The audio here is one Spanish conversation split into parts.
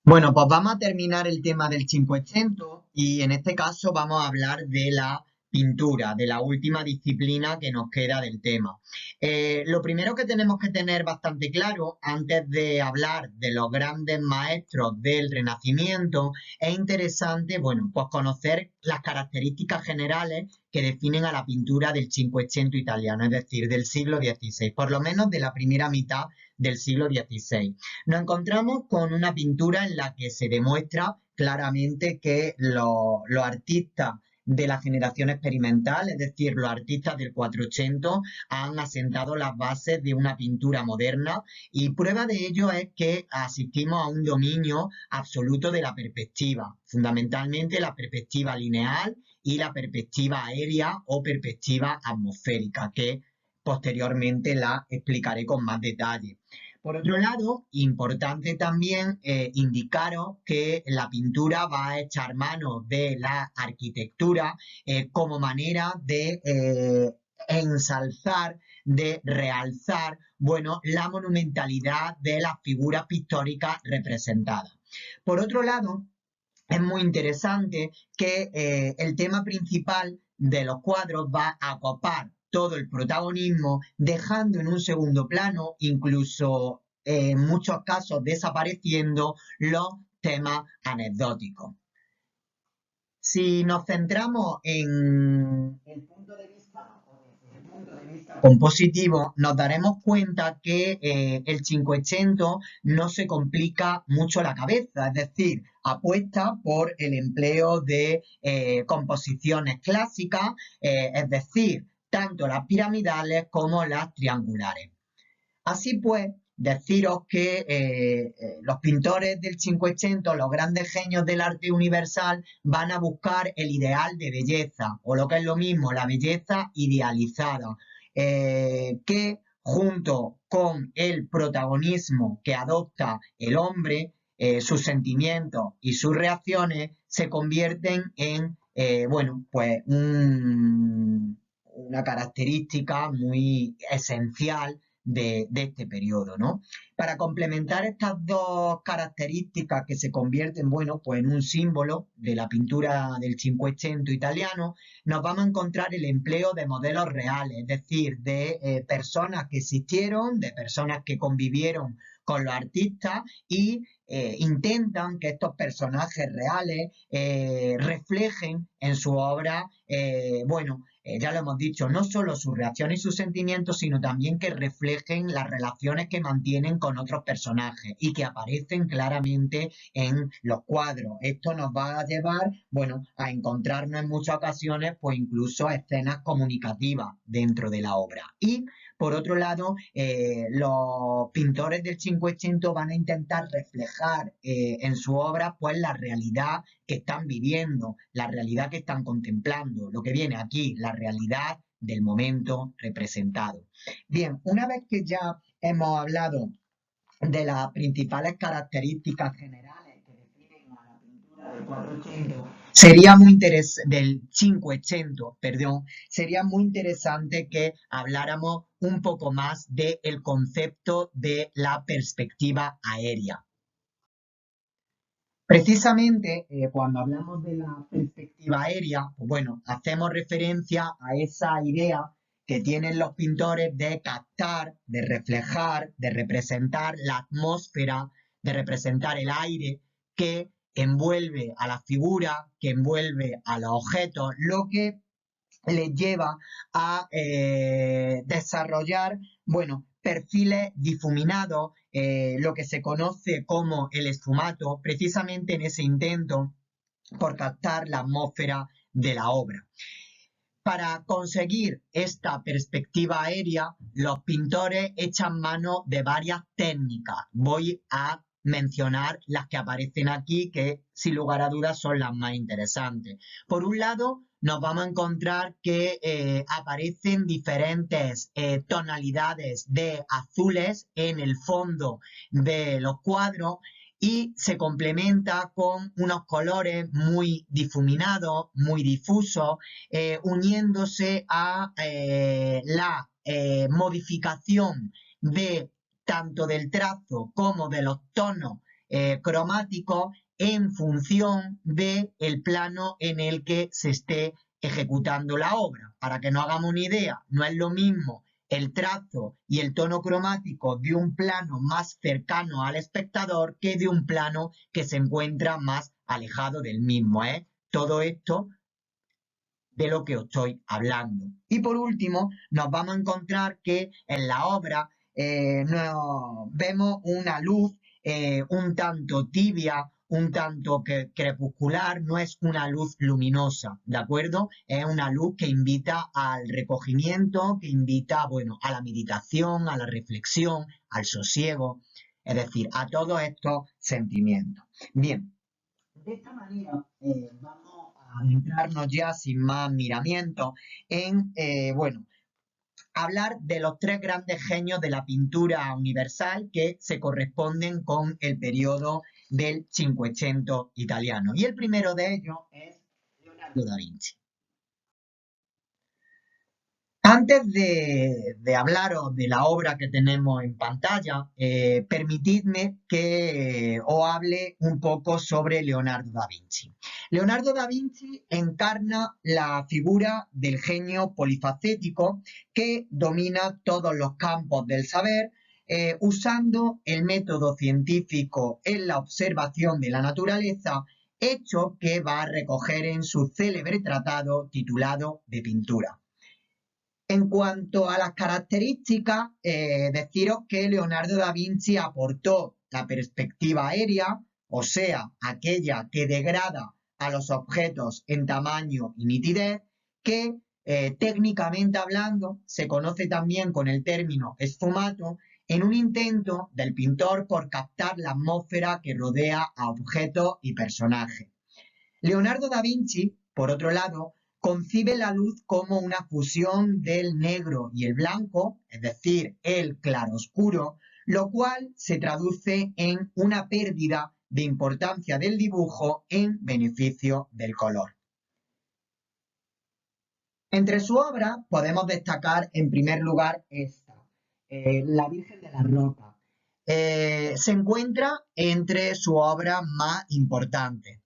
Bueno, pues vamos a terminar el tema del Cinquecento y en este caso vamos a hablar de la pintura, de la última disciplina que nos queda del tema. Lo primero que tenemos que tener bastante claro antes de hablar de los grandes maestros del Renacimiento es interesante, bueno, pues conocer las características generales que definen a la pintura del Cinquecento italiano, es decir, del siglo XVI, por lo menos de la primera mitad del siglo XVI. Nos encontramos con una pintura en la que se demuestra claramente que los artistas de la generación experimental, es decir, los artistas del 480, han asentado las bases de una pintura moderna y prueba de ello es que asistimos a un dominio absoluto de la perspectiva, fundamentalmente la perspectiva lineal y la perspectiva aérea o perspectiva atmosférica, que posteriormente la explicaré con más detalle. Por otro lado, importante también indicaros que la pintura va a echar mano de la arquitectura como manera de ensalzar, de realzar, bueno, la monumentalidad de las figuras pictóricas representadas. Por otro lado, es muy interesante que el tema principal de los cuadros va a copar todo el protagonismo, dejando en un segundo plano, incluso en muchos casos desapareciendo, los temas anecdóticos. Si nos centramos en el punto de vista, compositivo, nos daremos cuenta que el Cinquecento no se complica mucho la cabeza, es decir, apuesta por el empleo de composiciones clásicas, es decir, tanto las piramidales como las triangulares. Así pues, deciros que los pintores del Cinquecento, los grandes genios del arte universal, van a buscar el ideal de belleza, o lo que es lo mismo, la belleza idealizada, que junto con el protagonismo que adopta el hombre, sus sentimientos y sus reacciones, se convierten en, bueno, pues una característica muy esencial de este periodo, ¿no? Para complementar estas dos características que se convierten, bueno, pues en un símbolo de la pintura del Cinquecento italiano, nos vamos a encontrar el empleo de modelos reales, es decir, de personas que existieron, de personas que convivieron con los artistas y intentan que estos personajes reales reflejen en su obra, bueno, ya lo hemos dicho, no solo sus reacciones y sus sentimientos, sino también que reflejen las relaciones que mantienen con otros personajes y que aparecen claramente en los cuadros. Esto nos va a llevar, bueno, a encontrarnos en muchas ocasiones, pues incluso escenas comunicativas dentro de la obra. Y por otro lado, los pintores del Cinquecento van a intentar reflejar en su obra pues la realidad que están viviendo, la realidad que están contemplando, lo que viene aquí, la realidad del momento representado. Bien, una vez que ya hemos hablado de las principales características generales que definen a la pintura del 400, sería muy interesante, del 500, perdón, sería muy interesante que habláramos un poco más del concepto de la perspectiva aérea. Precisamente cuando hablamos de la perspectiva aérea, pues bueno, hacemos referencia a esa idea que tienen los pintores de captar, de reflejar, de representar la atmósfera, de representar el aire que envuelve a la figura, que envuelve a los objetos, lo que les lleva a desarrollar, bueno, perfiles difuminados, lo que se conoce como el esfumato, precisamente en ese intento por captar la atmósfera de la obra. Para conseguir esta perspectiva aérea, los pintores echan mano de varias técnicas. Voy a mencionar las que aparecen aquí, que sin lugar a dudas son las más interesantes. Por un lado, nos vamos a encontrar que aparecen diferentes tonalidades de azules en el fondo de los cuadros y se complementa con unos colores muy difuminados, muy difusos, uniéndose a la modificación de tanto del trazo como de los tonos cromáticos en función del plano en el que se esté ejecutando la obra. Para que nos hagamos una idea, no es lo mismo el trazo y el tono cromático de un plano más cercano al espectador que de un plano que se encuentra más alejado del mismo. Todo esto de lo que os estoy hablando. Y por último, nos vamos a encontrar que en la obra vemos una luz un tanto tibia, un tanto crepuscular, no es una luz luminosa, ¿de acuerdo? Es una luz que invita al recogimiento, que invita, bueno, a la meditación, a la reflexión, al sosiego, es decir, a todos estos sentimientos. Bien, de esta manera vamos a adentrarnos ya sin más miramientos en, bueno, hablar de los tres grandes genios de la pintura universal que se corresponden con el periodo del Cinquecento italiano. Y el primero de ellos es Leonardo da Vinci. Antes de hablaros de la obra que tenemos en pantalla, permitidme que os hable un poco sobre Leonardo da Vinci. Leonardo da Vinci encarna la figura del genio polifacético que domina todos los campos del saber, usando el método científico en la observación de la naturaleza, hecho que va a recoger en su célebre tratado titulado De Pintura. En cuanto a las características, deciros que Leonardo da Vinci aportó la perspectiva aérea, o sea, aquella que degrada a los objetos en tamaño y nitidez, que técnicamente hablando se conoce también con el término sfumato, en un intento del pintor por captar la atmósfera que rodea a objetos y personajes. Leonardo da Vinci, por otro lado, concibe la luz como una fusión del negro y el blanco, es decir, el claroscuro, lo cual se traduce en una pérdida de importancia del dibujo en beneficio del color. Entre su obra podemos destacar en primer lugar esta, La Virgen de la Roca. Se encuentra entre sus obras más importantes.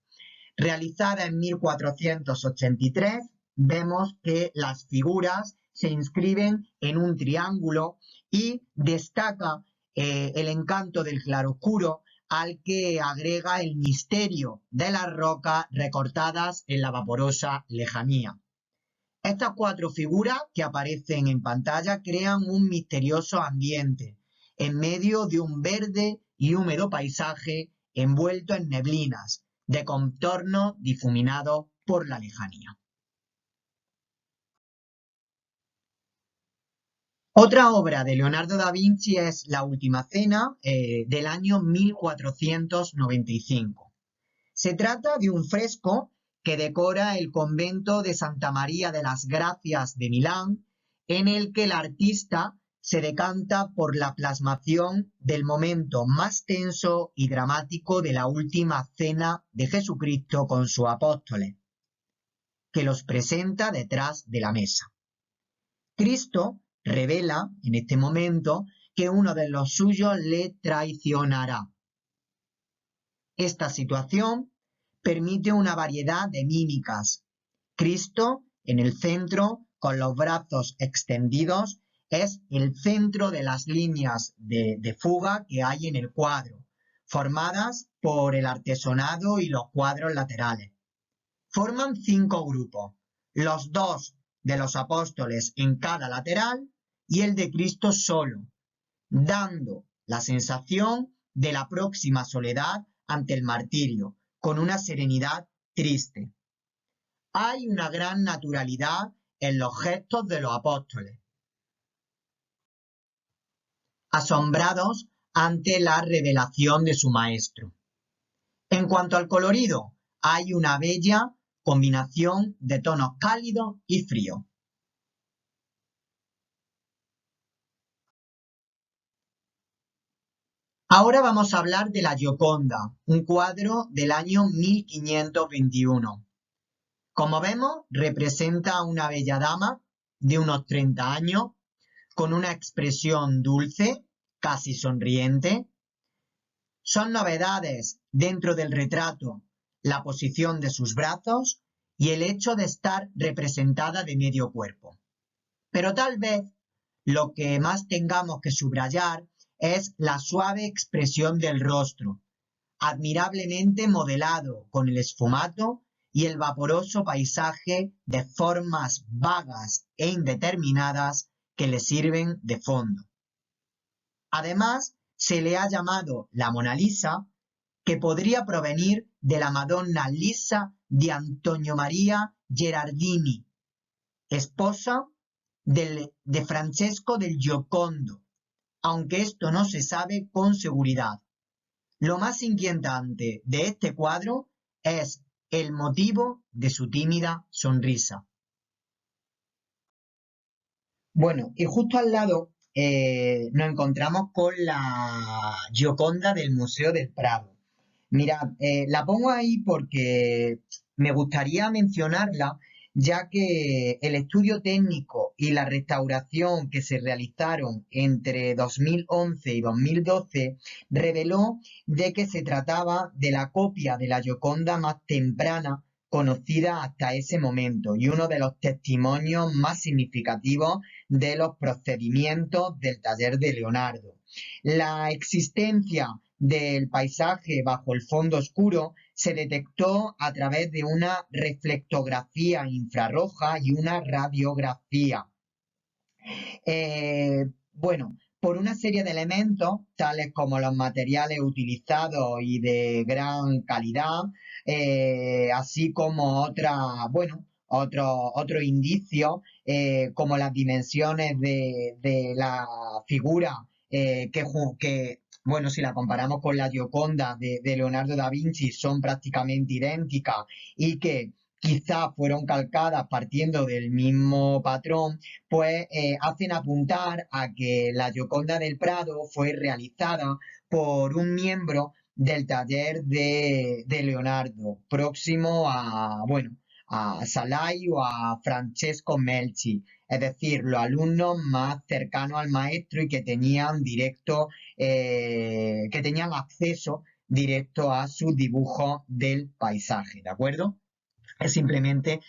Realizada en 1483, vemos que las figuras se inscriben en un triángulo y destaca el encanto del claroscuro al que agrega el misterio de las rocas recortadas en la vaporosa lejanía. Estas cuatro figuras que aparecen en pantalla crean un misterioso ambiente en medio de un verde y húmedo paisaje envuelto en neblinas, de contorno difuminado por la lejanía. Otra obra de Leonardo da Vinci es La Última Cena, del año 1495. Se trata de un fresco que decora el convento de Santa María de las Gracias de Milán, en el que el artista se decanta por la plasmación del momento más tenso y dramático de la última cena de Jesucristo con sus apóstoles, que los presenta detrás de la mesa. Cristo revela en este momento que uno de los suyos le traicionará. Esta situación permite una variedad de mímicas. Cristo, en el centro, con los brazos extendidos, es el centro de las líneas de fuga que hay en el cuadro, formadas por el artesonado y los cuadros laterales. Forman 5 grupos, los 2 de los apóstoles en cada lateral y el de Cristo solo, dando la sensación de la próxima soledad ante el martirio, con una serenidad triste. Hay una gran naturalidad en los gestos de los apóstoles, asombrados ante la revelación de su maestro. En cuanto al colorido, hay una bella combinación de tonos cálidos y fríos. Ahora vamos a hablar de la Gioconda, un cuadro del año 1521. Como vemos, representa a una bella dama de unos 30 años, con una expresión dulce, casi sonriente. Son novedades dentro del retrato la posición de sus brazos y el hecho de estar representada de medio cuerpo. Pero tal vez lo que más tengamos que subrayar es la suave expresión del rostro, admirablemente modelado con el esfumato y el vaporoso paisaje de formas vagas e indeterminadas que le sirven de fondo. Además, se le ha llamado la Mona Lisa, que podría provenir de la Madonna Lisa di Antonio Maria Gherardini, esposa de Francesco del Giocondo, aunque esto no se sabe con seguridad. Lo más inquietante de este cuadro es el motivo de su tímida sonrisa. Bueno, y justo al lado nos encontramos con la Gioconda del Museo del Prado. Mirad, la pongo ahí porque me gustaría mencionarla, ya que el estudio técnico y la restauración que se realizaron entre 2011 y 2012 reveló de que se trataba de la copia de la Gioconda más temprana conocida hasta ese momento y uno de los testimonios más significativos de los procedimientos del taller de Leonardo. La existencia del paisaje bajo el fondo oscuro se detectó a través de una reflectografía infrarroja y una radiografía. Bueno, por una serie de elementos, tales como los materiales utilizados y de gran calidad, así como otro indicio, como las dimensiones de la figura, bueno, si la comparamos con la Gioconda de Leonardo da Vinci, son prácticamente idénticas y que quizás fueron calcadas partiendo del mismo patrón, pues hacen apuntar a que la Gioconda del Prado fue realizada por un miembro del taller de Leonardo, próximo a Salai o a Francesco Melchi, es decir, los alumnos más cercanos al maestro y que tenían acceso directo a sus dibujos del paisaje, ¿de acuerdo? Es simplemente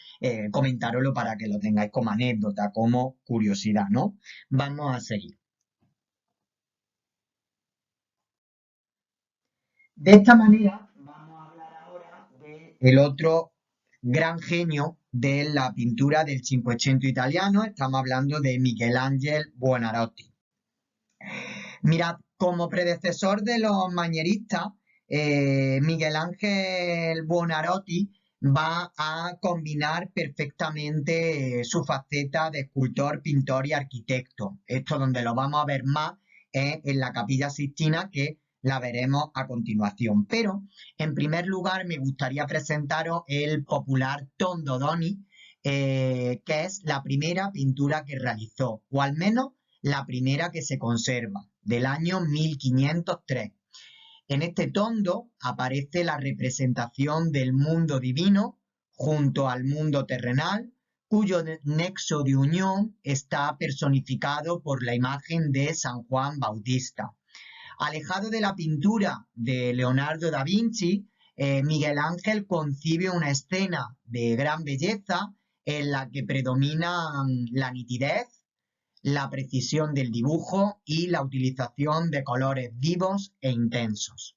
comentároslo para que lo tengáis como anécdota, como curiosidad, ¿no? Vamos a seguir. De esta manera, vamos a hablar ahora del otro gran genio de la pintura del Cinquecento italiano. Estamos hablando de Miguel Ángel Buonarroti. Mirad, como predecesor de los manieristas, Miguel Ángel Buonarroti va a combinar perfectamente su faceta de escultor, pintor y arquitecto. Esto donde lo vamos a ver más es en la Capilla Sixtina, que la veremos a continuación. Pero, en primer lugar, me gustaría presentaros el popular Tondo Doni, que es la primera pintura que realizó, o al menos la primera que se conserva, del año 1503. En este tondo aparece la representación del mundo divino junto al mundo terrenal, cuyo nexo de unión está personificado por la imagen de San Juan Bautista. Alejado de la pintura de Leonardo da Vinci, Miguel Ángel concibe una escena de gran belleza en la que predominan la nitidez, la precisión del dibujo y la utilización de colores vivos e intensos.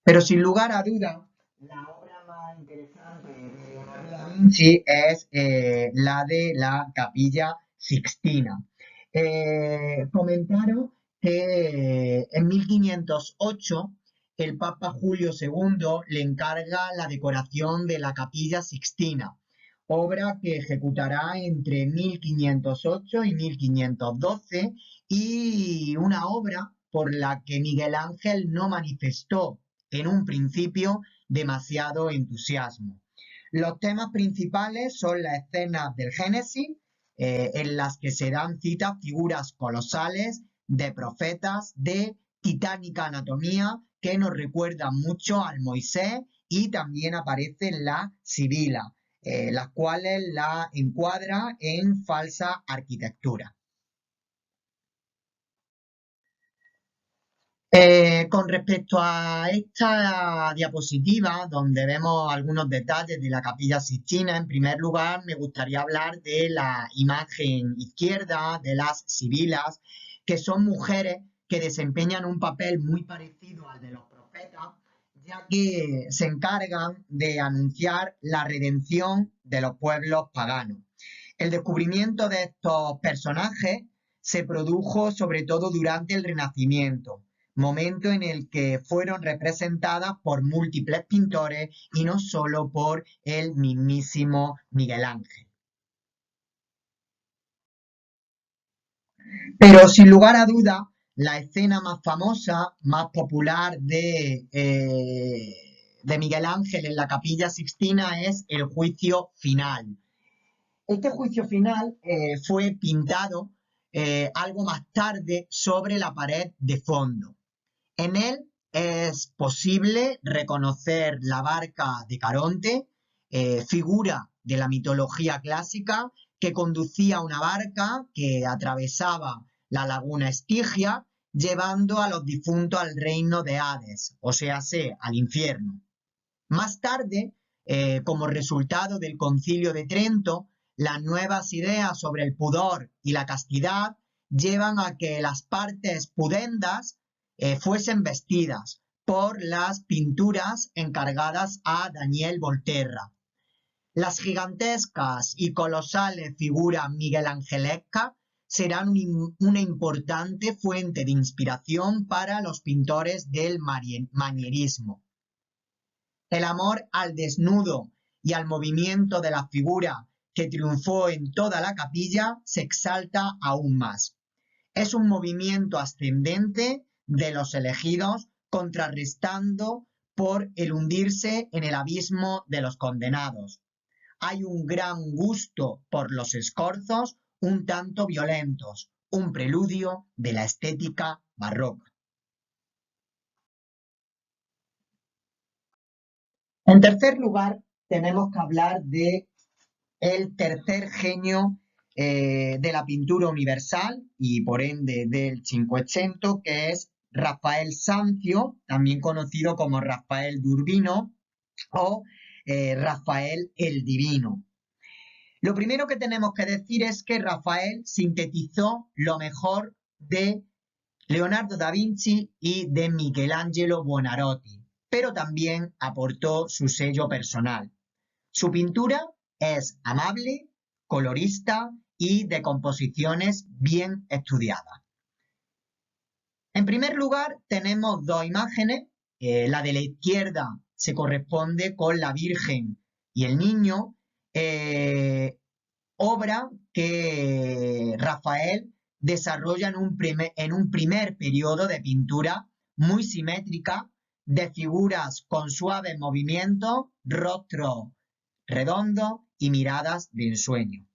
Pero sin lugar a dudas, la obra más interesante de Leonardo da Vinci es la de la Capilla Sixtina. Comentaros que en 1508 el Papa Julio II le encarga la decoración de la Capilla Sixtina, obra que ejecutará entre 1508 y 1512 y una obra por la que Miguel Ángel no manifestó en un principio demasiado entusiasmo. Los temas principales son las escenas del Génesis, en las que se dan citas figuras colosales de profetas de titánica anatomía que nos recuerdan mucho al Moisés, y también aparece la Sibila, las cuales la encuadra en falsa arquitectura. Con respecto a esta diapositiva, donde vemos algunos detalles de la Capilla Sixtina, en primer lugar me gustaría hablar de la imagen izquierda, de las sibilas, que son mujeres que desempeñan un papel muy parecido al de los profetas, ya que se encargan de anunciar la redención de los pueblos paganos. El descubrimiento de estos personajes se produjo sobre todo durante el Renacimiento, momento en el que fueron representadas por múltiples pintores y no solo por el mismísimo Miguel Ángel. Pero sin lugar a duda, la escena más famosa, más popular de Miguel Ángel en la Capilla Sixtina es el juicio final. Este juicio final fue pintado algo más tarde sobre la pared de fondo. En él es posible reconocer la barca de Caronte, figura de la mitología clásica, que conducía una barca que atravesaba la laguna Estigia, llevando a los difuntos al reino de Hades, o sea, al infierno. Más tarde, como resultado del Concilio de Trento, las nuevas ideas sobre el pudor y la castidad llevan a que las partes pudendas fuesen vestidas por las pinturas encargadas a Daniel Volterra. Las gigantescas y colosales figuras miguelangelescas serán una importante fuente de inspiración para los pintores del manierismo. El amor al desnudo y al movimiento de la figura que triunfó en toda la capilla se exalta aún más. Es un movimiento ascendente de los elegidos contrarrestando por el hundirse en el abismo de los condenados. Hay un gran gusto por los escorzos un tanto violentos, un preludio de la estética barroca. En tercer lugar, tenemos que hablar de el tercer genio de la pintura universal y por ende del Cinquecento, que es Rafael Sanzio, también conocido como Rafael d'Urbino o Rafael el Divino. Lo primero que tenemos que decir es que Rafael sintetizó lo mejor de Leonardo da Vinci y de Michelangelo Buonarroti, pero también aportó su sello personal. Su pintura es amable, colorista y de composiciones bien estudiadas. En primer lugar, tenemos dos imágenes. La de la izquierda se corresponde con la Virgen y el Niño, obra que Rafael desarrolla en un primer periodo de pintura muy simétrica, de figuras con suaves movimientos, rostro redondo y miradas de ensueño.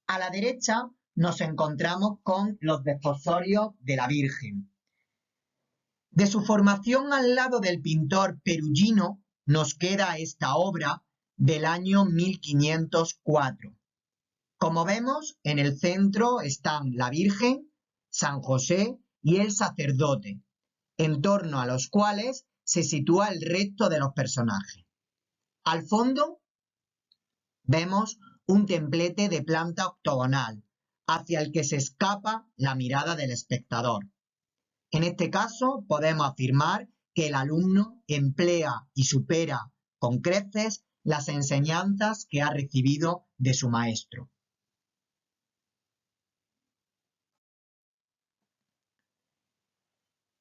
A la derecha nos encontramos con los desposorios de la Virgen. De su formación al lado del pintor Perugino nos queda esta obra del año 1504. Como vemos, en el centro están la Virgen, San José y el sacerdote, en torno a los cuales se sitúa el resto de los personajes. Al fondo vemos un templete de planta octogonal, hacia el que se escapa la mirada del espectador. En este caso, podemos afirmar que el alumno emplea y supera con creces las enseñanzas que ha recibido de su maestro.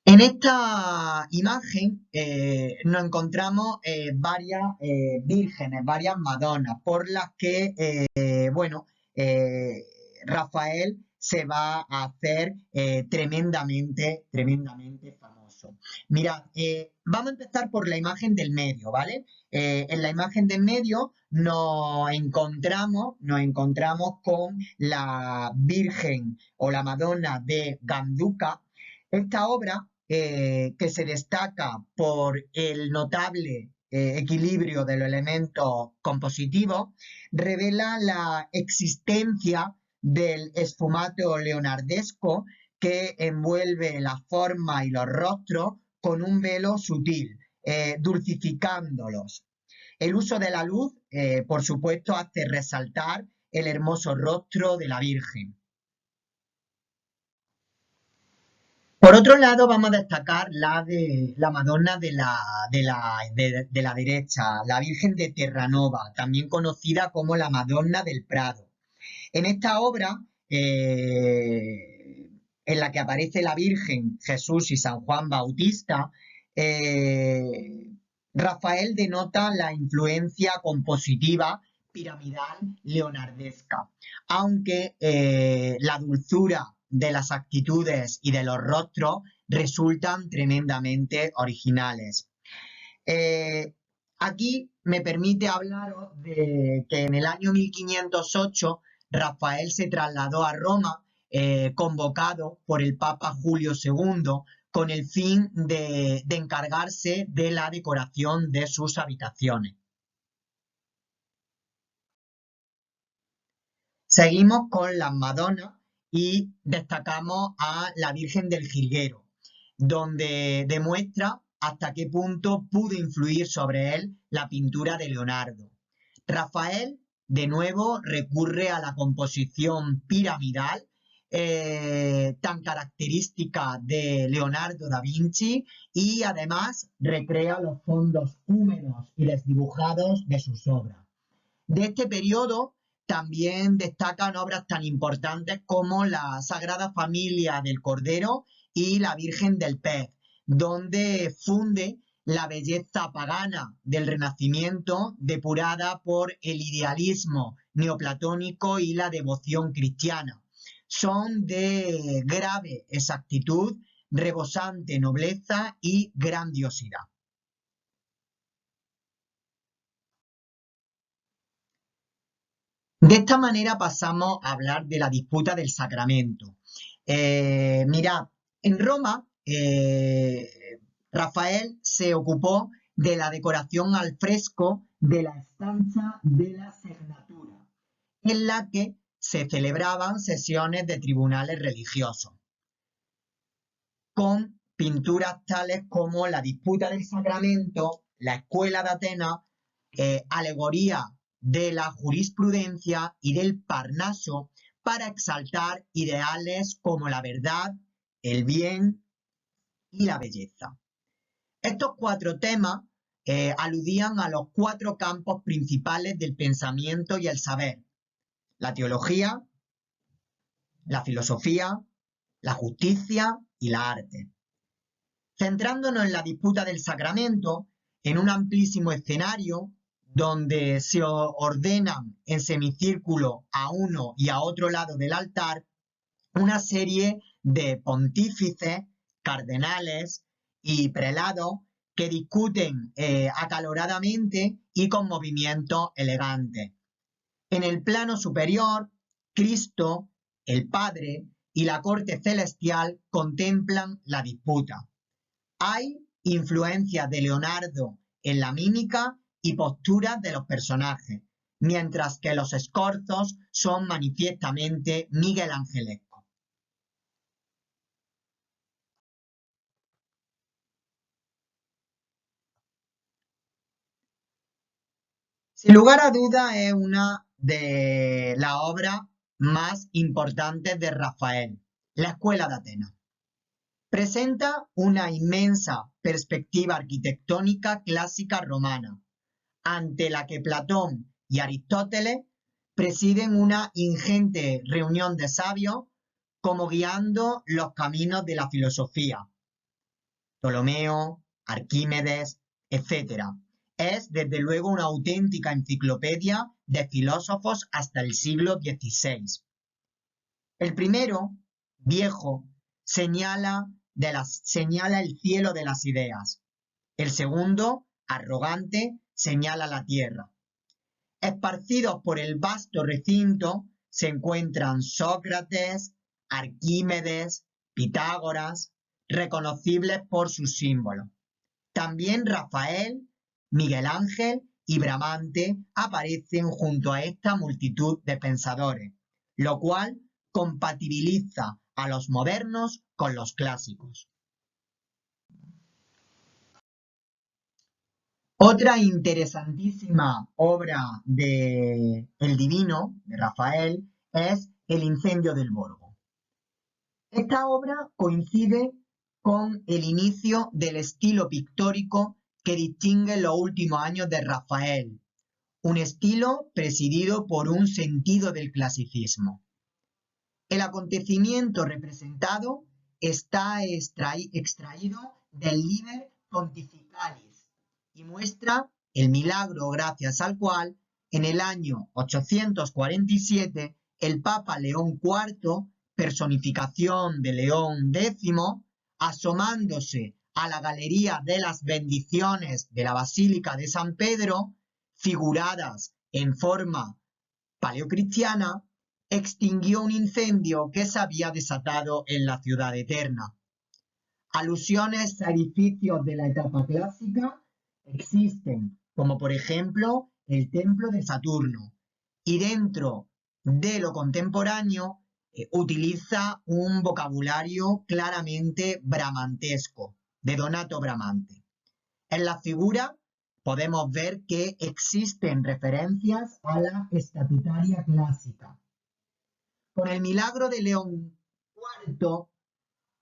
En esta imagen nos encontramos varias vírgenes, varias madonas, por las que, Rafael se va a hacer tremendamente famoso. Mirad, vamos a empezar por la imagen del medio, ¿vale? En la imagen del medio nos encontramos con la Virgen o la Madonna de Ganduca. Esta obra que se destaca por el notable equilibrio de los elementos compositivos, revela la existencia del esfumato leonardesco que envuelve la forma y los rostros con un velo sutil, dulcificándolos. El uso de la luz, por supuesto, hace resaltar el hermoso rostro de la Virgen. Por otro lado, vamos a destacar la Madonna de la derecha, la Virgen de Terranova, también conocida como la Madonna del Prado. En esta obra, en la que aparece la Virgen, Jesús y San Juan Bautista, Rafael denota la influencia compositiva piramidal leonardesca, aunque la dulzura de las actitudes y de los rostros resultan tremendamente originales. Aquí me permite hablaros de que en el año 1508 Rafael se trasladó a Roma, convocado por el Papa Julio II, con el fin de encargarse de la decoración de sus habitaciones. Seguimos con las Madonas y destacamos a la Virgen del Jilguero, donde demuestra hasta qué punto pudo influir sobre él la pintura de Leonardo. Rafael, de nuevo, recurre a la composición piramidal, tan característica de Leonardo da Vinci, y además recrea los fondos húmedos y desdibujados de sus obras. De este periodo también destacan obras tan importantes como la Sagrada Familia del Cordero y la Virgen del Pez, donde funde la belleza pagana del Renacimiento depurada por el idealismo neoplatónico y la devoción cristiana. Son de grave exactitud, rebosante nobleza y grandiosidad. De esta manera pasamos a hablar de la disputa del sacramento. Mirad, en Roma, Rafael se ocupó de la decoración al fresco de la estancia de la Segnatura, en la que se celebraban sesiones de tribunales religiosos, con pinturas tales como la disputa del sacramento, la escuela de Atenas, alegoría de la jurisprudencia y del Parnaso, para exaltar ideales como la verdad, el bien y la belleza. Estos cuatro temas aludían a los cuatro campos principales del pensamiento y el saber: la teología, la filosofía, la justicia y la arte. Centrándonos en la disputa del sacramento, en un amplísimo escenario donde se ordenan en semicírculo a uno y a otro lado del altar una serie de pontífices, cardenales y prelados que discuten acaloradamente y con movimientos elegantes. En el plano superior, Cristo, el Padre y la corte celestial contemplan la disputa. Hay influencia de Leonardo en la mímica y posturas de los personajes, mientras que los escorzos son manifiestamente miguelangelescos. Sin lugar a duda es una de las obras más importantes de Rafael, la Escuela de Atenas. Presenta una inmensa perspectiva arquitectónica clásica romana, ante la que Platón y Aristóteles presiden una ingente reunión de sabios como guiando los caminos de la filosofía. Ptolomeo, Arquímedes, etc. Es desde luego una auténtica enciclopedia de filósofos hasta el siglo XVI. El primero, viejo, señala el cielo de las ideas. El segundo, arrogante, señala la tierra. Esparcidos por el vasto recinto se encuentran Sócrates, Arquímedes, Pitágoras, reconocibles por sus símbolos. También Rafael, Miguel Ángel y Bramante aparecen junto a esta multitud de pensadores, lo cual compatibiliza a los modernos con los clásicos. Otra interesantísima obra de El Divino, de Rafael, es El incendio del Borgo. Esta obra coincide con el inicio del estilo pictórico que distingue los últimos años de Rafael, un estilo presidido por un sentido del clasicismo. El acontecimiento representado está extraído del Liber Pontificalis y muestra el milagro gracias al cual, en el año 847, el Papa León IV, personificación de León X, asomándose a la galería de las bendiciones de la Basílica de San Pedro, figuradas en forma paleocristiana, extinguió un incendio que se había desatado en la ciudad eterna. Alusiones a edificios de la etapa clásica existen, como por ejemplo el Templo de Saturno, y dentro de lo contemporáneo utiliza un vocabulario claramente bramantesco, de Donato Bramante. En la figura podemos ver que existen referencias a la estatutaria clásica. Con el milagro de León IV,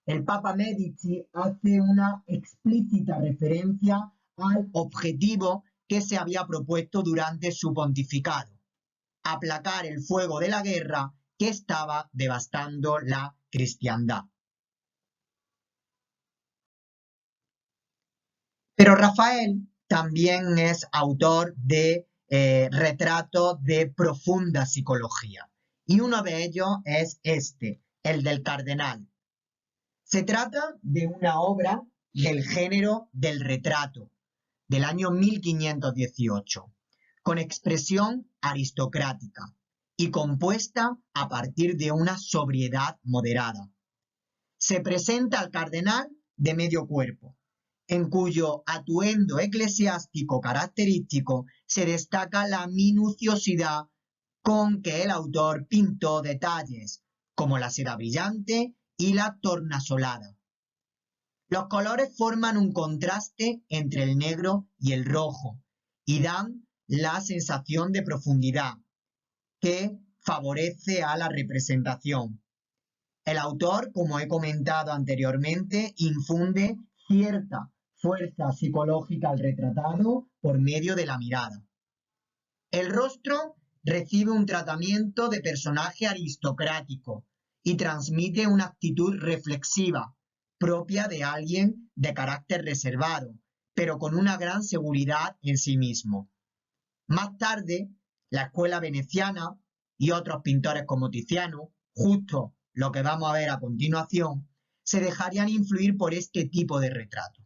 el Papa Medici hace una explícita referencia al objetivo que se había propuesto durante su pontificado: aplacar el fuego de la guerra que estaba devastando la cristiandad. Pero Rafael también es autor de retratos de profunda psicología, y uno de ellos es este, el del Cardenal. Se trata de una obra del género del retrato, del año 1518, con expresión aristocrática y compuesta a partir de una sobriedad moderada. Se presenta al cardenal de medio cuerpo, en cuyo atuendo eclesiástico característico se destaca la minuciosidad con que el autor pintó detalles, como la seda brillante y la tornasolada. Los colores forman un contraste entre el negro y el rojo y dan la sensación de profundidad que favorece a la representación. El autor, como he comentado anteriormente, infunde cierta fuerza psicológica al retratado por medio de la mirada. El rostro recibe un tratamiento de personaje aristocrático y transmite una actitud reflexiva, propia de alguien de carácter reservado, pero con una gran seguridad en sí mismo. Más tarde, la escuela veneciana y otros pintores como Tiziano, justo lo que vamos a ver a continuación, se dejarían influir por este tipo de retrato.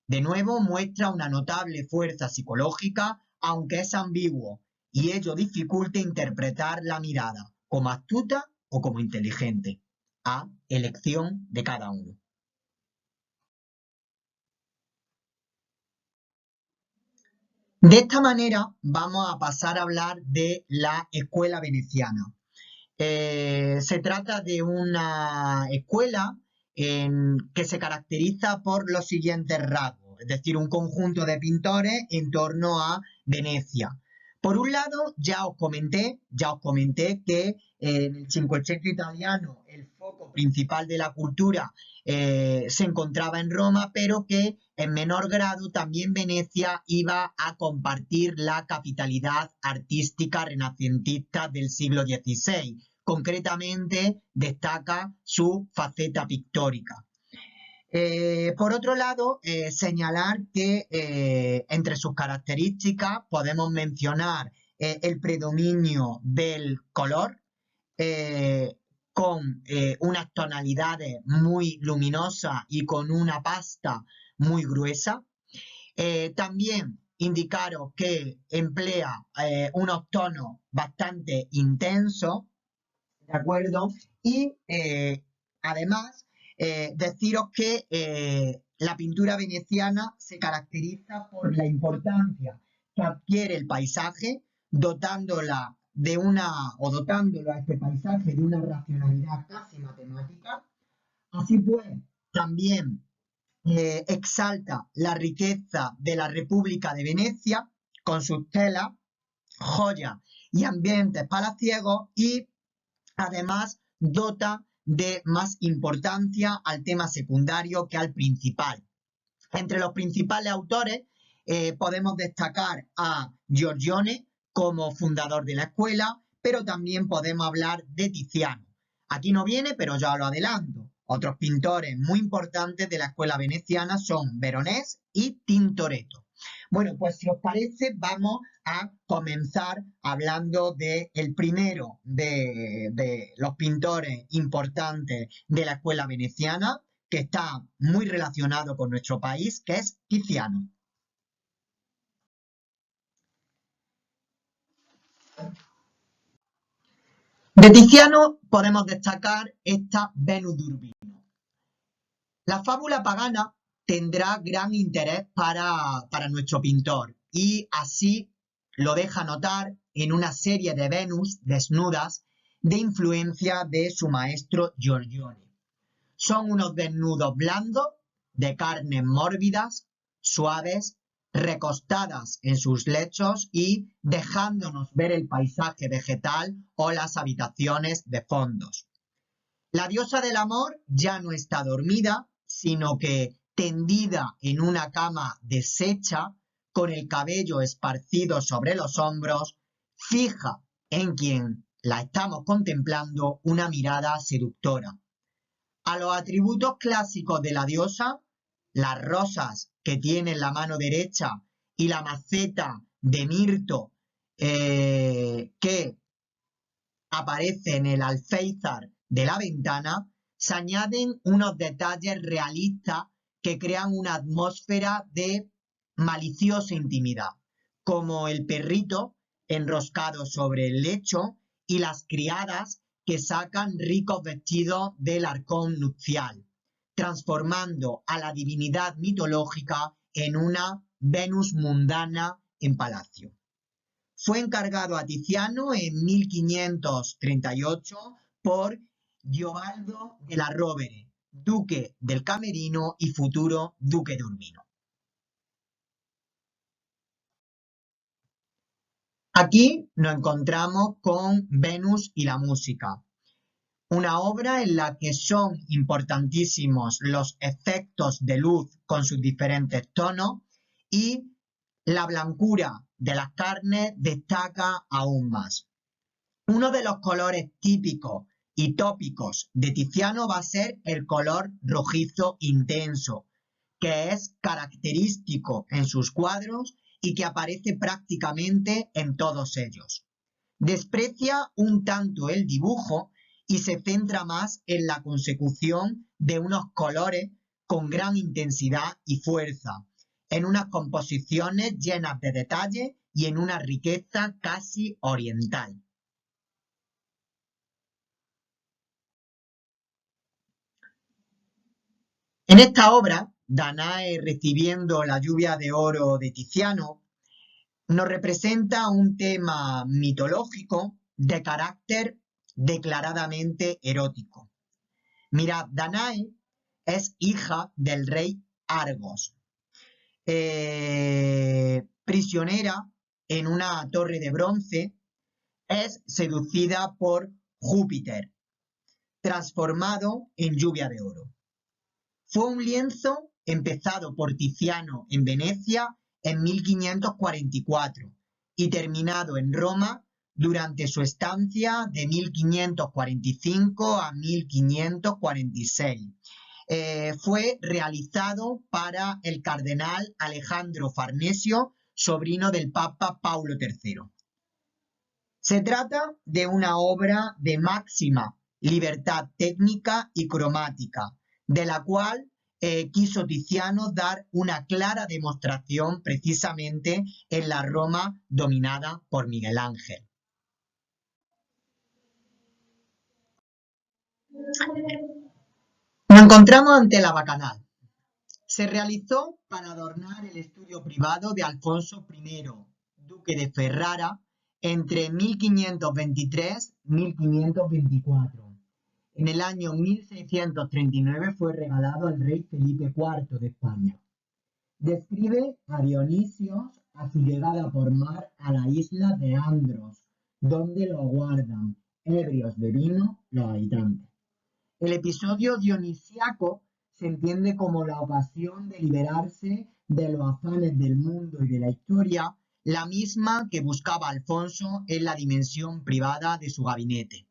De nuevo muestra una notable fuerza psicológica, aunque es ambiguo, y ello dificulta interpretar la mirada como astuta o como inteligente, a elección de cada uno. De esta manera vamos a pasar a hablar de la escuela veneciana. Se trata de una escuela que se caracteriza por los siguientes rasgos, es decir, un conjunto de pintores en torno a Venecia. Por un lado, ya os comenté que en el Cinquecento italiano el foco principal de la cultura se encontraba en Roma, pero que en menor grado también Venecia iba a compartir la capitalidad artística renacentista del siglo XVI. Concretamente, destaca su faceta pictórica. Por otro lado, señalar que entre sus características podemos mencionar el predominio del color, con unas tonalidades muy luminosas y con una pasta muy gruesa. También indicaros que emplea unos tonos bastante intensos, ¿de acuerdo? Y además, deciros que la pintura veneciana se caracteriza por la importancia que adquiere el paisaje, dotándola o dotándolo a este paisaje de una racionalidad casi matemática. Así pues, también exalta la riqueza de la República de Venecia con sus telas, joyas y ambientes palaciegos, y además dota de más importancia al tema secundario que al principal. Entre los principales autores podemos destacar a Giorgione como fundador de la escuela, pero también podemos hablar de Tiziano. Aquí no viene, pero ya lo adelanto. Otros pintores muy importantes de la escuela veneciana son Veronés y Tintoretto. Bueno, pues si os parece, vamos a comenzar hablando del primero de los pintores importantes de la escuela veneciana, que está muy relacionado con nuestro país, que es Tiziano. De Tiziano podemos destacar esta Venus de Urbino. La fábula pagana tendrá gran interés para nuestro pintor, y así lo deja notar en una serie de Venus desnudas de influencia de su maestro Giorgione. Son unos desnudos blandos, de carnes mórbidas, suaves, recostadas en sus lechos y dejándonos ver el paisaje vegetal o las habitaciones de fondos. La diosa del amor ya no está dormida, sino que tendida en una cama deshecha, con el cabello esparcido sobre los hombros, fija en quien la estamos contemplando una mirada seductora. A los atributos clásicos de la diosa, las rosas que tiene en la mano derecha y la maceta de mirto que aparece en el alféizar de la ventana, se añaden unos detalles realistas que crean una atmósfera de maliciosa intimidad, como el perrito enroscado sobre el lecho y las criadas que sacan ricos vestidos del arcón nupcial, transformando a la divinidad mitológica en una Venus mundana en palacio. Fue encargado a Tiziano en 1538 por Giovaldo della Rovere, duque del Camerino y futuro duque de Urbino. Aquí nos encontramos con Venus y la música, una obra en la que son importantísimos los efectos de luz con sus diferentes tonos, y la blancura de las carnes destaca aún más. Uno de los colores típicos y tópicos de Tiziano va a ser el color rojizo intenso, que es característico en sus cuadros y que aparece prácticamente en todos ellos. Desprecia un tanto el dibujo y se centra más en la consecución de unos colores con gran intensidad y fuerza, en unas composiciones llenas de detalle y en una riqueza casi oriental. En esta obra, Danae recibiendo la lluvia de oro de Tiziano, nos representa un tema mitológico de carácter declaradamente erótico. Mirad, Danae es hija del rey Argos, prisionera en una torre de bronce, es seducida por Júpiter, transformado en lluvia de oro. Fue un lienzo empezado por Tiziano en Venecia en 1544 y terminado en Roma durante su estancia de 1545 a 1546. Fue realizado para el cardenal Alejandro Farnesio, sobrino del Papa Paulo III. Se trata de una obra de máxima libertad técnica y cromática, de la cual quiso Tiziano dar una clara demostración precisamente en la Roma dominada por Miguel Ángel. Nos encontramos ante la Bacanal. Se realizó para adornar el estudio privado de Alfonso I, duque de Ferrara, entre 1523 y 1524. En el año 1639 fue regalado al rey Felipe IV de España. Describe a Dionisio a su llegada por mar a la isla de Andros, donde lo guardan, ebrios de vino, los habitantes. El episodio dionisiaco se entiende como la ocasión de liberarse de los afanes del mundo y de la historia, la misma que buscaba Alfonso en la dimensión privada de su gabinete.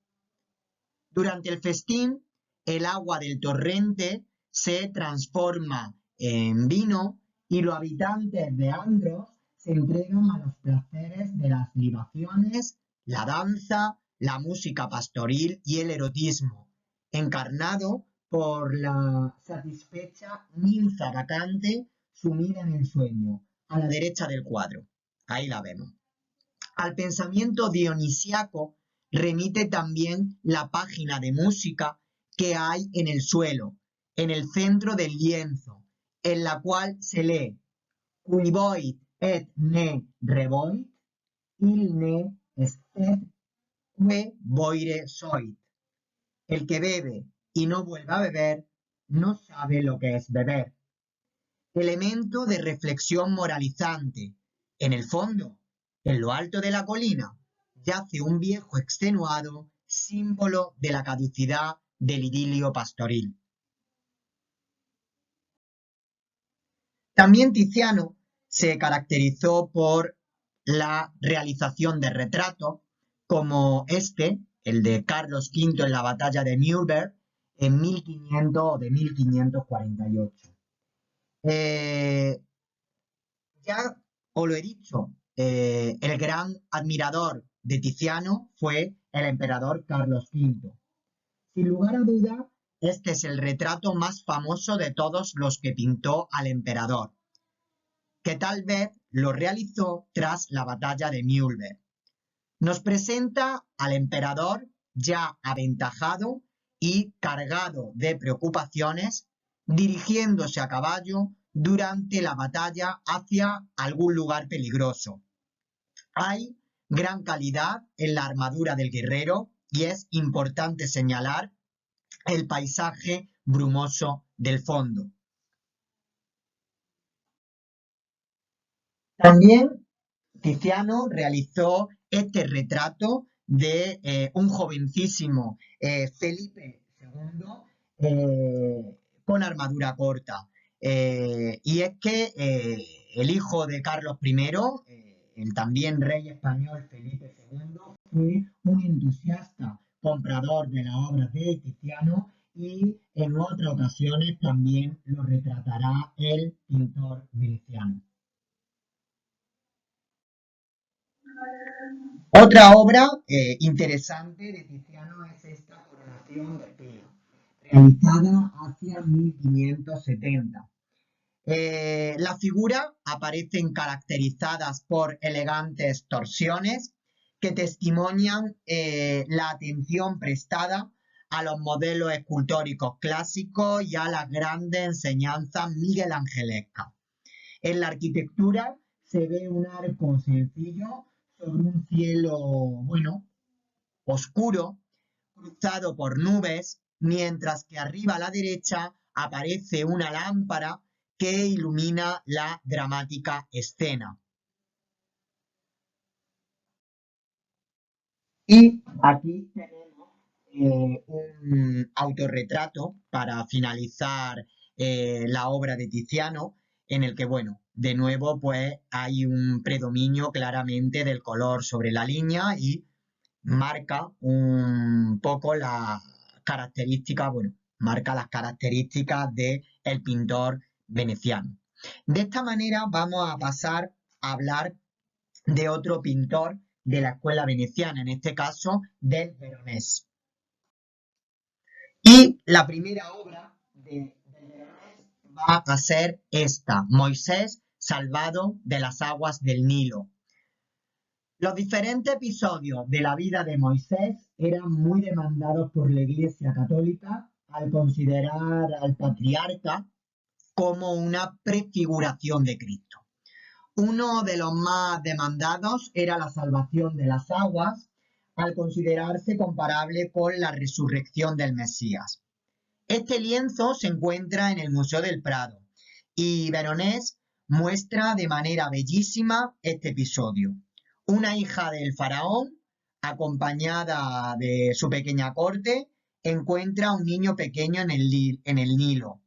Durante el festín, el agua del torrente se transforma en vino y los habitantes de Andros se entregan a los placeres de las libaciones, la danza, la música pastoril y el erotismo, encarnado por la satisfecha ninfa vacante sumida en el sueño, a la derecha del cuadro. Ahí la vemos. Al pensamiento dionisiaco remite también la página de música que hay en el suelo, en el centro del lienzo, en la cual se lee Qui voit et ne revoit, il ne estet que boire soit. El que bebe y no vuelve a beber, no sabe lo que es beber. Elemento de reflexión moralizante. En el fondo, en lo alto de la colina, yace un viejo extenuado, símbolo de la caducidad del idilio pastoril. También Tiziano se caracterizó por la realización de retratos como este, el de Carlos V en la batalla de Nürnberg en 1548. Ya os lo he dicho, el gran admirador de Tiziano fue el emperador Carlos V. Sin lugar a duda, este es el retrato más famoso de todos los que pintó al emperador, que tal vez lo realizó tras la batalla de Nürnberg. Nos presenta al emperador ya aventajado y cargado de preocupaciones, dirigiéndose a caballo durante la batalla hacia algún lugar peligroso. Hay gran calidad en la armadura del guerrero y es importante señalar el paisaje brumoso del fondo. También Tiziano realizó este retrato de un jovencísimo Felipe II con armadura corta. Y es que el hijo de Carlos I, el también rey español Felipe II, fue un entusiasta comprador de las obras de Tiziano y en otras ocasiones también lo retratará el pintor veneciano. Otra obra interesante de Tiziano es esta Coronación de Pío, realizada hacia 1570. Las figuras aparecen caracterizadas por elegantes torsiones que testimonian la atención prestada a los modelos escultóricos clásicos y a las grandes enseñanzas miguelangelescas. En la arquitectura se ve un arco sencillo sobre un cielo, bueno, oscuro, cruzado por nubes, mientras que arriba a la derecha aparece una lámpara que ilumina la dramática escena. Y aquí tenemos un autorretrato para finalizar la obra de Tiziano, en el que, bueno, de nuevo, pues hay un predominio claramente del color sobre la línea y marca un poco las características, bueno, marca las características del pintor veneciano. De esta manera vamos a pasar a hablar de otro pintor de la escuela veneciana, en este caso del Veronés. Y la primera obra del Veronés va a ser esta, Moisés salvado de las aguas del Nilo. Los diferentes episodios de la vida de Moisés eran muy demandados por la Iglesia Católica al considerar al patriarca como una prefiguración de Cristo. Uno de los más demandados era la salvación de las aguas, al considerarse comparable con la resurrección del Mesías. Este lienzo se encuentra en el Museo del Prado y Veronés muestra de manera bellísima este episodio. Una hija del faraón, acompañada de su pequeña corte, encuentra a un niño pequeño en el Nilo.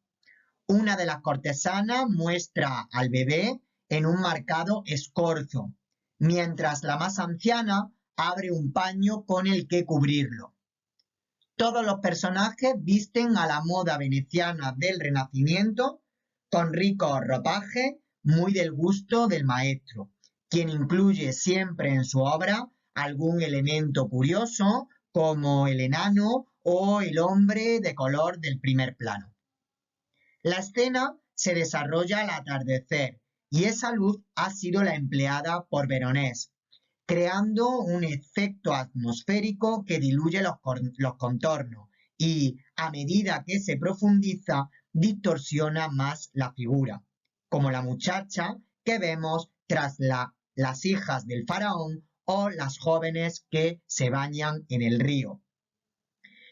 Una de las cortesanas muestra al bebé en un marcado escorzo, mientras la más anciana abre un paño con el que cubrirlo. Todos los personajes visten a la moda veneciana del Renacimiento, con ricos ropajes muy del gusto del maestro, quien incluye siempre en su obra algún elemento curioso, como el enano o el hombre de color del primer plano. La escena se desarrolla al atardecer y esa luz ha sido la empleada por Veronés, creando un efecto atmosférico que diluye los contornos y, a medida que se profundiza, distorsiona más la figura, como la muchacha que vemos tras las hijas del faraón o las jóvenes que se bañan en el río.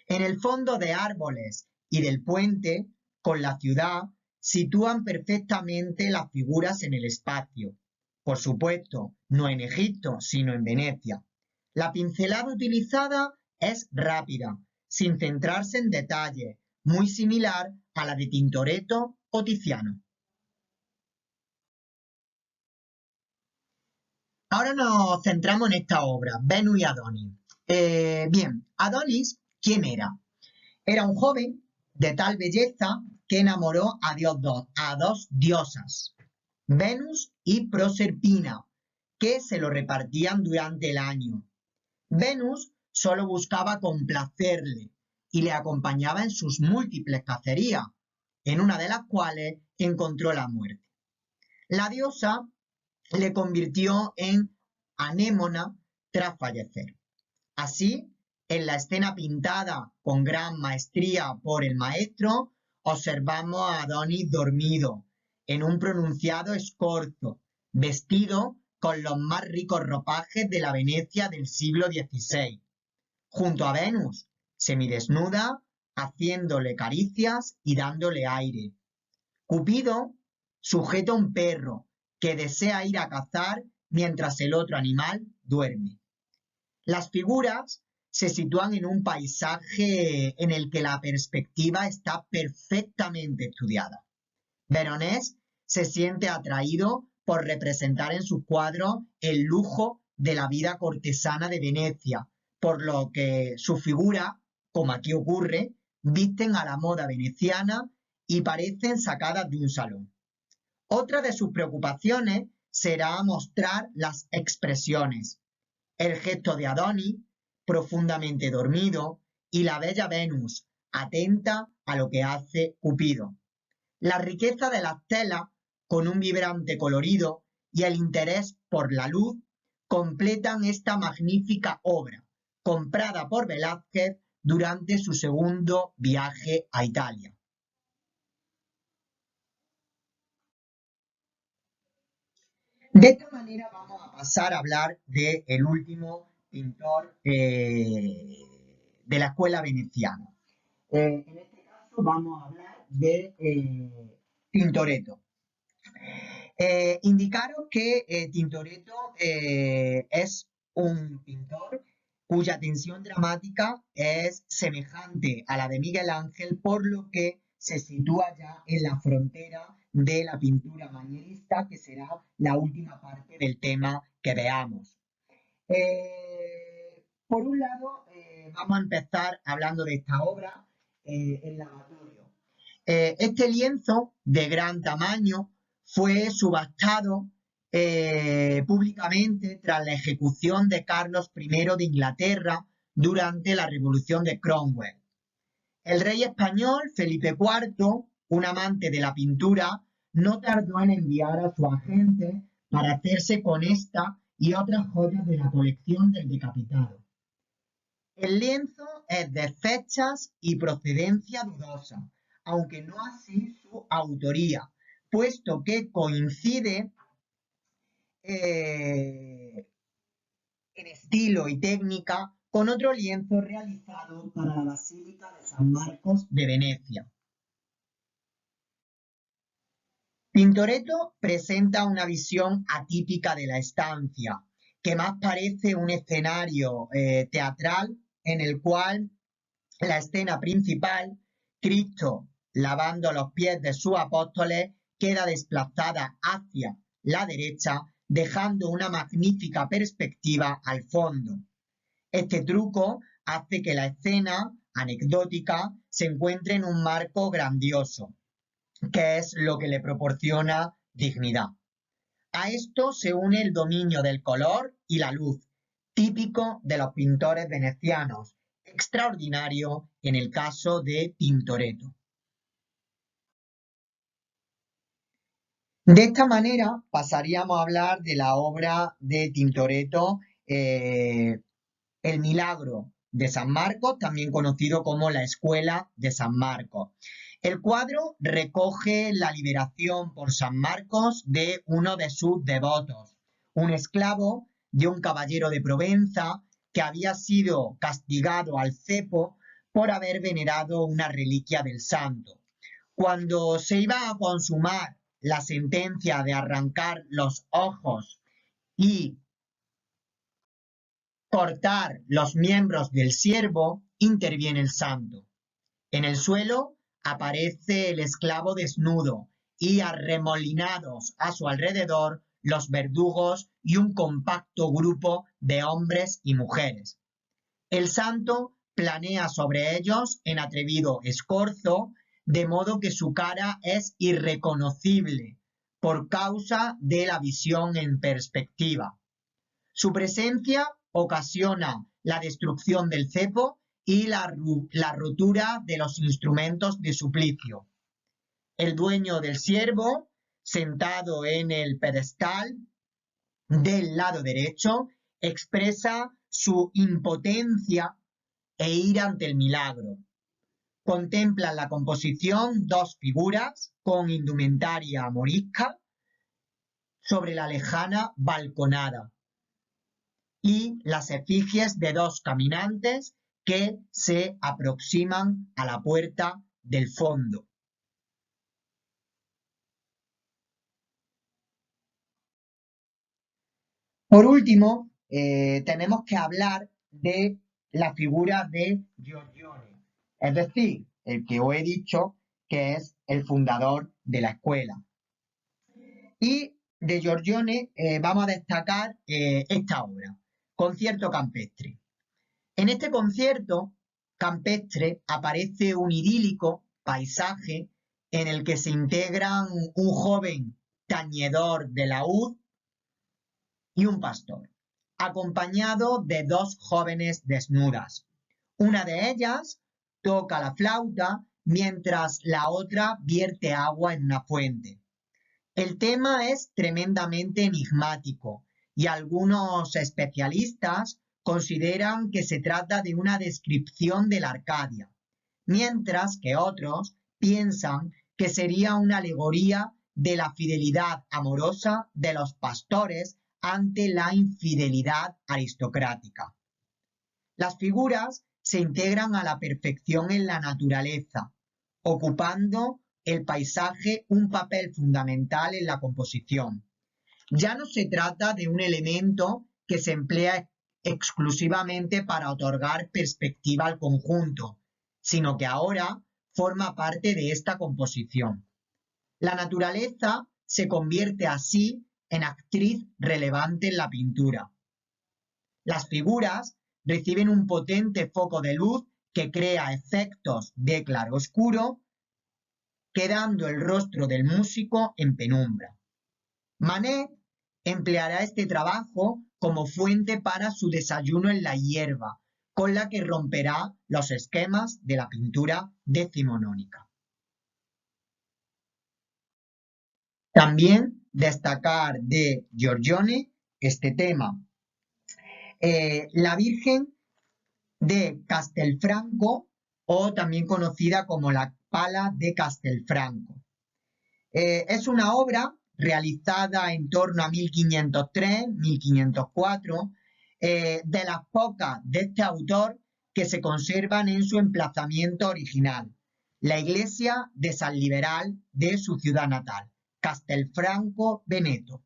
En el fondo de árboles y del puente, con la ciudad, sitúan perfectamente las figuras en el espacio. Por supuesto, no en Egipto, sino en Venecia. La pincelada utilizada es rápida, sin centrarse en detalles, muy similar a la de Tintoretto o Tiziano. Ahora nos centramos en esta obra, Venus y Adonis. Bien, Adonis, ¿quién era? Era un joven de tal belleza que enamoró a dos diosas, Venus y Proserpina, que se lo repartían durante el año. Venus solo buscaba complacerle y le acompañaba en sus múltiples cacerías, en una de las cuales encontró la muerte. La diosa le convirtió en anémona tras fallecer. Así, en la escena pintada con gran maestría por el maestro, observamos a Adonis dormido, en un pronunciado escorzo, vestido con los más ricos ropajes de la Venecia del siglo XVI, junto a Venus, semidesnuda, haciéndole caricias y dándole aire. Cupido sujeta un perro que desea ir a cazar mientras el otro animal duerme. Las figuras se sitúan en un paisaje en el que la perspectiva está perfectamente estudiada. Veronés se siente atraído por representar en sus cuadros el lujo de la vida cortesana de Venecia, por lo que sus figuras, como aquí ocurre, visten a la moda veneciana y parecen sacadas de un salón. Otra de sus preocupaciones será mostrar las expresiones, el gesto de Adonis, profundamente dormido, y la bella Venus, atenta a lo que hace Cupido. La riqueza de las telas, con un vibrante colorido, y el interés por la luz, completan esta magnífica obra, comprada por Velázquez durante su segundo viaje a Italia. De esta manera vamos a pasar a hablar del último pintor de la escuela veneciana. En este caso vamos a hablar de Tintoretto. Indicaros que Tintoretto es un pintor cuya tensión dramática es semejante a la de Miguel Ángel, por lo que se sitúa ya en la frontera de la pintura manierista, que será la última parte del tema que veamos. Por un lado, vamos a empezar hablando de esta obra, El lavatorio. Este lienzo de gran tamaño fue subastado públicamente tras la ejecución de Carlos I de Inglaterra durante la Revolución de Cromwell. El rey español Felipe IV, un amante de la pintura, no tardó en enviar a su agente para hacerse con esta y otras joyas de la colección del decapitado. El lienzo es de fechas y procedencia dudosa, aunque no así su autoría, puesto que coincide en estilo y técnica con otro lienzo realizado para la Basílica de San Marcos de Venecia. Tintoretto presenta una visión atípica de la estancia, que más parece un escenario teatral en el cual la escena principal, Cristo lavando los pies de sus apóstoles, queda desplazada hacia la derecha, dejando una magnífica perspectiva al fondo. Este truco hace que la escena anecdótica se encuentre en un marco grandioso, que es lo que le proporciona dignidad. A esto se une el dominio del color y la luz, típico de los pintores venecianos, extraordinario en el caso de Tintoretto. De esta manera pasaríamos a hablar de la obra de Tintoretto, El Milagro de San Marcos, también conocido como La Escuela de San Marcos. El cuadro recoge la liberación por San Marcos de uno de sus devotos, un esclavo de un caballero de Provenza que había sido castigado al cepo por haber venerado una reliquia del santo. Cuando se iba a consumar la sentencia de arrancar los ojos y cortar los miembros del siervo, interviene el santo. En el suelo aparece el esclavo desnudo y arremolinados a su alrededor los verdugos y un compacto grupo de hombres y mujeres. El santo planea sobre ellos en atrevido escorzo, de modo que su cara es irreconocible por causa de la visión en perspectiva. Su presencia ocasiona la destrucción del cepo y la rotura de los instrumentos de suplicio. El dueño del siervo, sentado en el pedestal del lado derecho, expresa su impotencia e ira ante el milagro. Contemplan la composición dos figuras con indumentaria morisca sobre la lejana balconada y las efigies de dos caminantes que se aproximan a la puerta del fondo. Por último, tenemos que hablar de la figura de Giorgione, es decir, el que os he dicho que es el fundador de la escuela. Y de Giorgione vamos a destacar esta obra, Concierto Campestre. En este concierto campestre aparece un idílico paisaje en el que se integran un joven tañedor de laúd y un pastor, acompañado de dos jóvenes desnudas. Una de ellas toca la flauta mientras la otra vierte agua en una fuente. El tema es tremendamente enigmático y algunos especialistas consideran que se trata de una descripción de la Arcadia, mientras que otros piensan que sería una alegoría de la fidelidad amorosa de los pastores ante la infidelidad aristocrática. Las figuras se integran a la perfección en la naturaleza, ocupando el paisaje un papel fundamental en la composición. Ya no se trata de un elemento que se emplea exclusivamente para otorgar perspectiva al conjunto, sino que ahora forma parte de esta composición. La naturaleza se convierte así en actriz relevante en la pintura. Las figuras reciben un potente foco de luz que crea efectos de claroscuro, quedando el rostro del músico en penumbra. Manet empleará este trabajo como fuente para su Desayuno en la hierba, con la que romperá los esquemas de la pintura decimonónica. También destacar de Giorgione este tema. La Virgen de Castelfranco, o también conocida como la Pala de Castelfranco. Es una obra realizada en torno a 1503-1504, de las pocas de este autor que se conservan en su emplazamiento original, la iglesia de San Liberal de su ciudad natal, Castelfranco Veneto.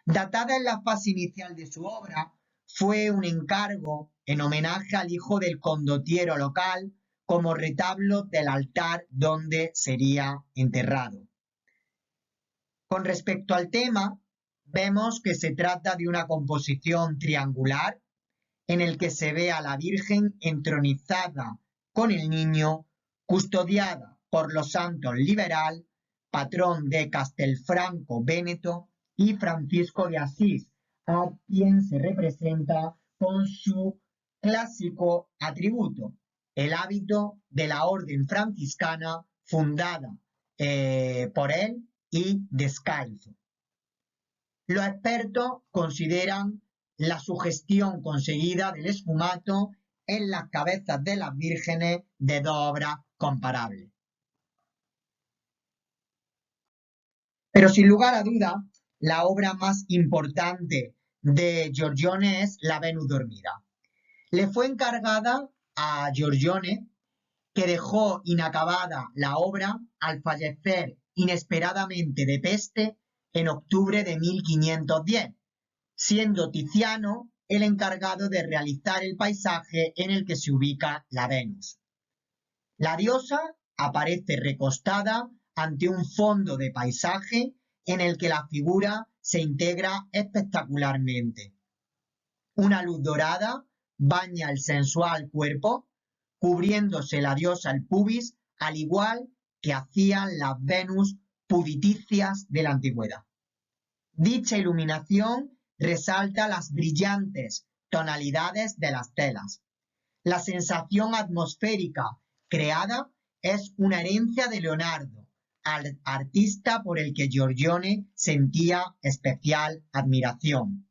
Datada en la fase inicial de su obra, fue un encargo en homenaje al hijo del condottiero local como retablo del altar donde sería enterrado. Con respecto al tema, vemos que se trata de una composición triangular en el que se ve a la Virgen entronizada con el niño, custodiada por los santos Liberal, patrón de Castelfranco Veneto, y Francisco de Asís, a quien se representa con su clásico atributo, el hábito de la orden franciscana fundada por él y descalzo. Los expertos consideran la sugestión conseguida del esfumato en las cabezas de las vírgenes de dos obras comparables. Pero sin lugar a duda, la obra más importante de Giorgione es La Venus dormida. Le fue encargada a Giorgione, que dejó inacabada la obra al fallecer inesperadamente de peste en octubre de 1510, siendo Tiziano el encargado de realizar el paisaje en el que se ubica la Venus. La diosa aparece recostada ante un fondo de paisaje en el que la figura se integra espectacularmente. Una luz dorada baña el sensual cuerpo, cubriéndose la diosa el pubis, al igual que hacían las Venus puditicias de la antigüedad. Dicha iluminación resalta las brillantes tonalidades de las telas. La sensación atmosférica creada es una herencia de Leonardo, artista por el que Giorgione sentía especial admiración.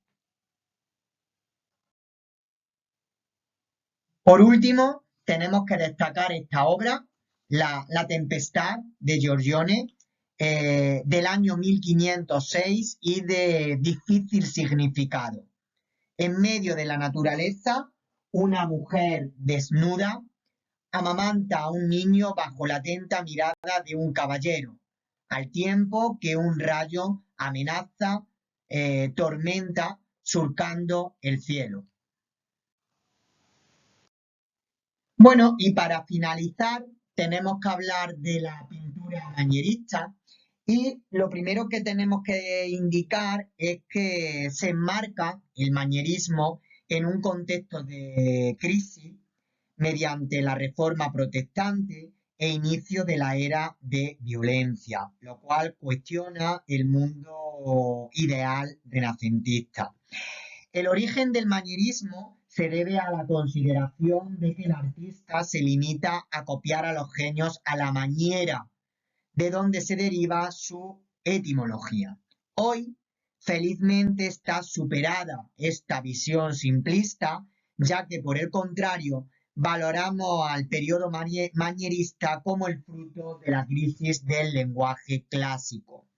Por último, tenemos que destacar esta obra, La Tempestad de Giorgione, del año 1506 y de difícil significado. En medio de la naturaleza, una mujer desnuda amamanta a un niño bajo la atenta mirada de un caballero, al tiempo que un rayo amenaza, tormenta, surcando el cielo. Bueno, y para finalizar, tenemos que hablar de la pintura manierista, y lo primero que tenemos que indicar es que se enmarca el manierismo en un contexto de crisis mediante la reforma protestante e inicio de la era de violencia, lo cual cuestiona el mundo ideal renacentista. El origen del manierismo se debe a la consideración de que el artista se limita a copiar a los genios a la maniera, de donde se deriva su etimología. Hoy, felizmente, está superada esta visión simplista, ya que por el contrario, valoramos al periodo manierista como el fruto de la crisis del lenguaje clásico.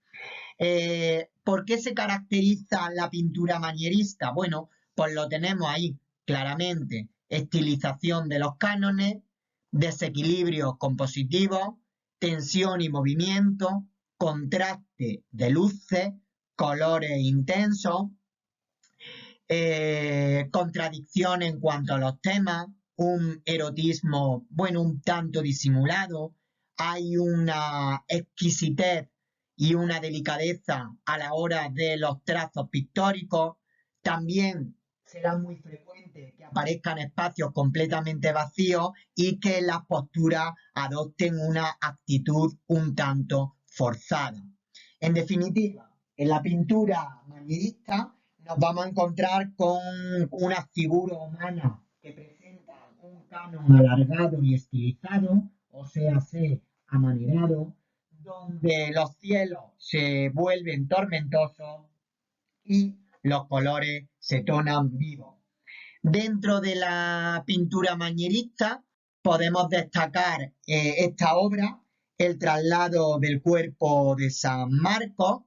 ¿Por qué se caracteriza la pintura manierista? Bueno, pues lo tenemos ahí claramente: estilización de los cánones, desequilibrios compositivos, tensión y movimiento, contraste de luces, colores intensos, contradicción en cuanto a los temas, un erotismo, bueno, un tanto disimulado, hay una exquisitez y una delicadeza a la hora de los trazos pictóricos. También será muy frecuente que aparezcan espacios completamente vacíos y que las posturas adopten una actitud un tanto forzada. En definitiva, en la pintura manierista nos vamos a encontrar con una figura humana que presenta un canon alargado y estilizado, o sea, amanerado, donde los cielos se vuelven tormentosos y los colores se tonan vivos. Dentro de la pintura manierista podemos destacar esta obra El traslado del cuerpo de San Marcos,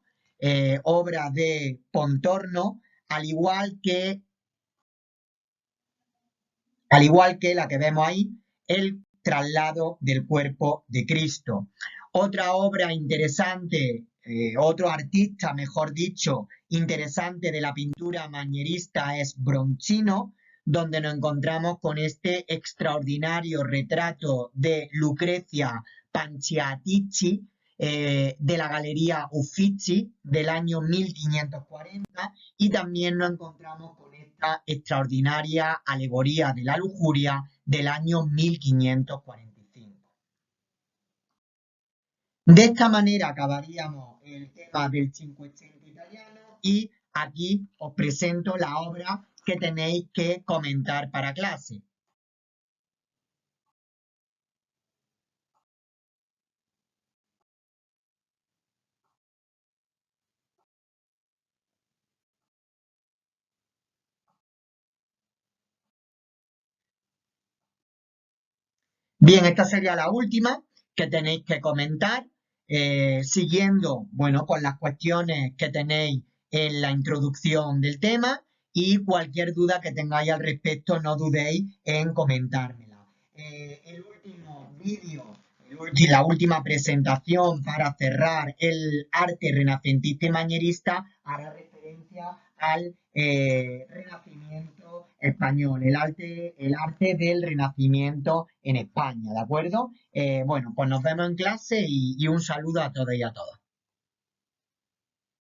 obra de Pontorno, al igual que la que vemos ahí, el traslado del cuerpo de Cristo. Otra obra interesante, otro artista, mejor dicho, interesante de la pintura manierista es Bronchino, donde nos encontramos con este extraordinario retrato de Lucrecia Panciatichi, de la Galería Uffizi del año 1540, y también nos encontramos con esta extraordinaria alegoría de la lujuria del año 1545. De esta manera acabaríamos el tema del Cinquecento italiano y aquí os presento la obra que tenéis que comentar para clase. Bien, esta sería la última que tenéis que comentar, siguiendo, bueno, con las cuestiones que tenéis en la introducción del tema, y cualquier duda que tengáis al respecto, no dudéis en comentármela. El último vídeo, la última presentación para cerrar el arte renacentista y manierista hará referencia al Renacimiento español, el arte del Renacimiento en España, ¿de acuerdo? Bueno, pues nos vemos en clase y un saludo a todos y a todas.